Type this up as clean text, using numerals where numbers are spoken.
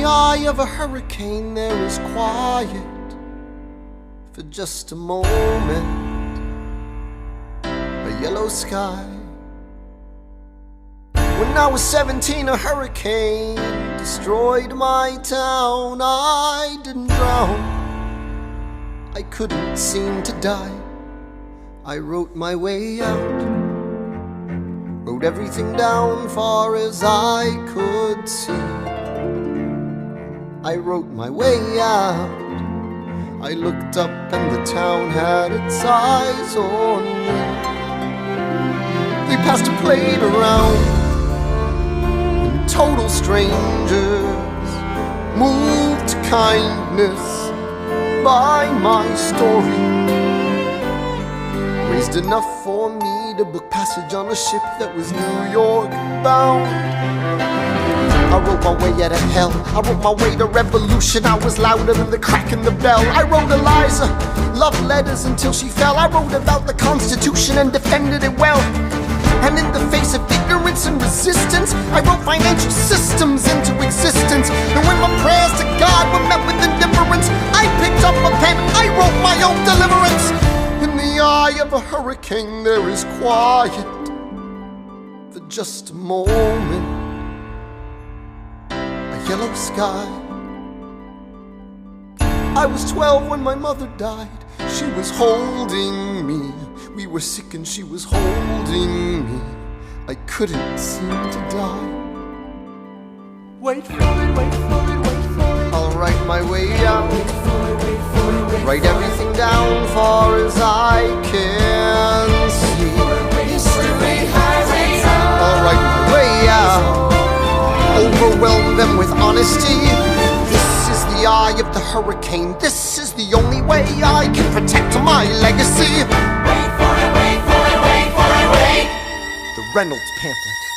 the eye of a hurricane there is quiet for just a moment, a yellow sky. When I was 17, a hurricane destroyed my town. I didn't drown, I couldn't seem to die. I wrote my way out, wrote everything down far as I could see. I wrote my way out. I looked up and the town had its eyes on me. They passed a plate around, and total strangers moved to kindness by my story. Raised enough for me to book passage on a ship that was New York bound. I wrote my way out of hell, I wrote my way to revolution. I was louder than the crack in the bell. I wrote Eliza love letters until she fell. I wrote about the Constitution and defended it well. And in the face of ignorance and resistance, I wrote financial systems into existence. And when my prayers to God were met with indifference, I picked up a pen, I wrote my own deliverance. In the eye of a hurricane there is quiet for just a moment, a yellow sky. I was 12 when my mother died. She was holding me. We were sick and she was holding me. I couldn't seem to die. Wait for it, wait for it, wait for it. I'll write my way out, write everything down far as I can see. I'll write my way out, overwhelm them with honesty. This is the eye of the hurricane. This is the only way I can protect my legacy. Wait for it, wait for it, wait for it, wait. The Reynolds pamphlet.